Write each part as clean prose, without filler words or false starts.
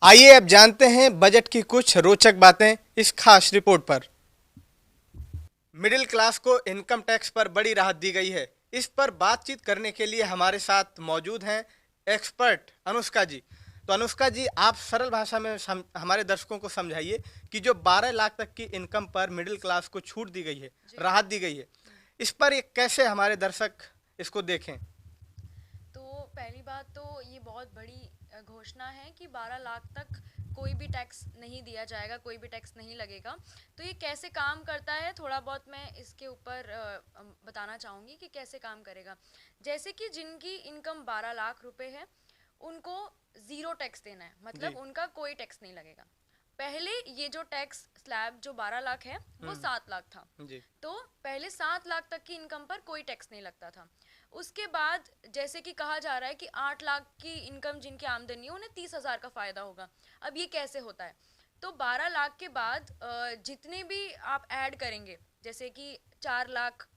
आइए अब जानते हैं बजट की कुछ रोचक बातें इस खास रिपोर्ट पर। मिडिल क्लास को इनकम टैक्स पर बड़ी राहत दी गई है। इस पर बातचीत करने के लिए हमारे साथ मौजूद हैं एक्सपर्ट अनुष्का जी। तो अनुष्का जी, आप सरल भाषा में हमारे दर्शकों को समझाइए कि जो 12 लाख तक की इनकम पर मिडिल क्लास को छूट दी गई है, राहत दी गई है, इस पर ये कैसे हमारे दर्शक इसको देखें। तो पहली बात तो ये बहुत बड़ी घोषणा है कि 12 लाख तक कोई भी टैक्स नहीं दिया जाएगा, कोई भी टैक्स नहीं लगेगा। तो ये कैसे काम करता है, थोड़ा बहुत मैं इसके ऊपर बताना चाहूँगी कि कैसे काम करेगा। जैसे कि जिनकी इनकम 12 लाख रुपए है, उनको ज़ीरो टैक्स देना है, मतलब उनका कोई टैक्स नहीं लगेगा। पहले ये जो टैक्स स्लैब जो 12 लाख है वो 7 लाख था जी। तो पहले 7 लाख तक की इनकम पर कोई टैक्स नहीं लगता था। उसके बाद जैसे कि कहा जा रहा है कि 8 लाख की इनकम जिनकी आमदनी है उन्हें 30,000 का फ़ायदा होगा। अब ये कैसे होता है? तो 12 लाख के बाद जितने भी आप ऐड करेंगे, जैसे कि 4 लाख,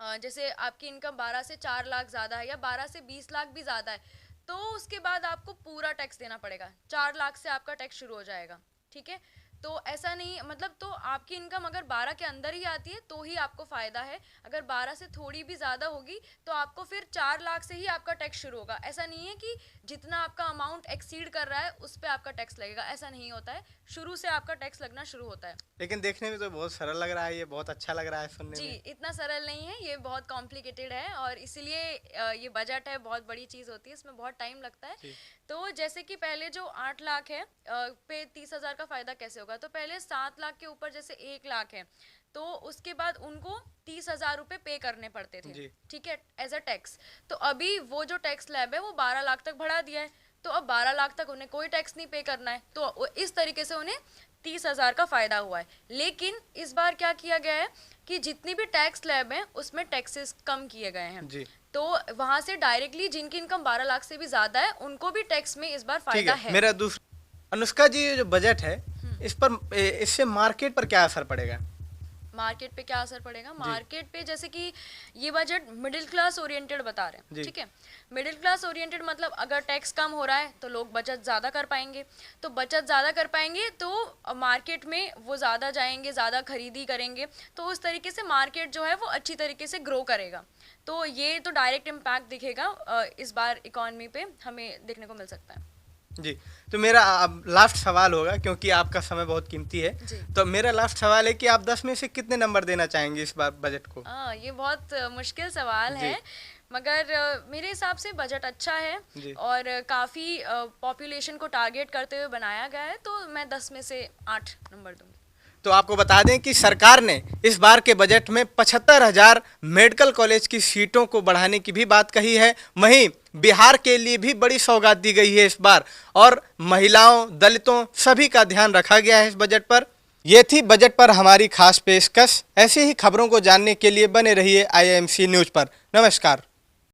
जैसे आपकी इनकम 12 से 4 लाख ज़्यादा है या 12 से 20 लाख भी ज़्यादा है, तो उसके बाद आपको पूरा टैक्स देना पड़ेगा। 4 लाख से आपका टैक्स शुरू हो जाएगा, ठीक है। तो ऐसा नहीं, मतलब तो आपकी इनकम अगर 12 के अंदर ही आती है तो ही आपको फ़ायदा है। अगर 12 से थोड़ी भी ज़्यादा होगी तो आपको फिर 4 लाख से ही आपका टैक्स शुरू होगा। ऐसा नहीं है कि जितना आपका अमाउंट एक्सीड कर रहा है उस पर आपका टैक्स लगेगा, ऐसा नहीं होता है। शुरू से आपका टैक्स लगना शुरू होता है। लेकिन देखने में तो बहुत सरल लग रहा है, ये बहुत अच्छा लग रहा है सुनने जी, में। इतना सरल नहीं है, ये बहुत कॉम्प्लिकेटेड है और इसीलिए ये बजट है, बहुत बड़ी चीज़ होती है, इसमें बहुत टाइम लगता है। जी। तो जैसे कि पहले जो 8 लाख है पे 30,000 का फ़ायदा कैसे होगा? तो पहले 7 लाख के ऊपर जैसे 1 लाख है, तो उसके बाद उनको 30,000 रुपये पे करने पड़ते थे, जी। ठीक है, एज अ टैक्स। तो अभी वो जो टैक्स स्लैब है वो 12 लाख तक बढ़ा दिया है, तो अब 12 लाख तक उन्हें कोई टैक्स नहीं पे करना है। तो इस तरीके से उन्हें 30,000 का फ़ायदा हुआ है। लेकिन इस बार क्या किया गया है कि जितनी भी टैक्स स्लैब हैं उसमें टैक्सेस कम किए गए हैं। जी। तो वहां से डायरेक्टली जिनकी इनकम 12 लाख से भी ज़्यादा है उनको भी टैक्स में इस बार ठीक फ़ायदा है, है। मेरा दूसरा, अनुष्का जी, ये जो बजट है, इस पर इससे मार्केट पर क्या असर पड़ेगा। मार्केट पे क्या असर पड़ेगा? जी। मार्केट पे जैसे कि ये बजट मिडिल क्लास ओरिएंटेड बता रहे हैं, जी। ठीक है। मिडिल क्लास ओरिएंटेड मतलब अगर टैक्स कम हो रहा है तो लोग बचत ज़्यादा कर पाएंगे, तो बचत ज़्यादा कर पाएंगे तो मार्केट में वो ज़्यादा जाएंगे, ज़्यादा खरीदी करेंगे, तो उस तरीके से मार्केट जो है वो अच्छी तरीके से ग्रो करेगा। तो ये तो डायरेक्ट इम्पैक्ट दिखेगा इस बार इकॉनमी पे हमें देखने को मिल सकता है। जी। तो मेरा अब लास्ट सवाल होगा, क्योंकि आपका समय बहुत कीमती है। जी। तो मेरा लास्ट सवाल है कि आप 10 में से कितने नंबर देना चाहेंगे इस बार बजट को। ये बहुत मुश्किल सवाल जी। है, मगर मेरे हिसाब से बजट अच्छा है जी। और काफ़ी पॉपुलेशन को टारगेट करते हुए बनाया गया है, तो मैं 10 में से 8 नंबर दूंगी। तो आपको बता दें कि सरकार ने इस बार के बजट में 75,000 मेडिकल कॉलेज की सीटों को बढ़ाने की भी बात कही है। वहीं बिहार के लिए भी बड़ी सौगात दी गई है इस बार, और महिलाओं, दलितों, सभी का ध्यान रखा गया है इस बजट पर। ये थी बजट पर हमारी खास पेशकश। ऐसी ही खबरों को जानने के लिए बने रहिए IIMC न्यूज़ पर। नमस्कार।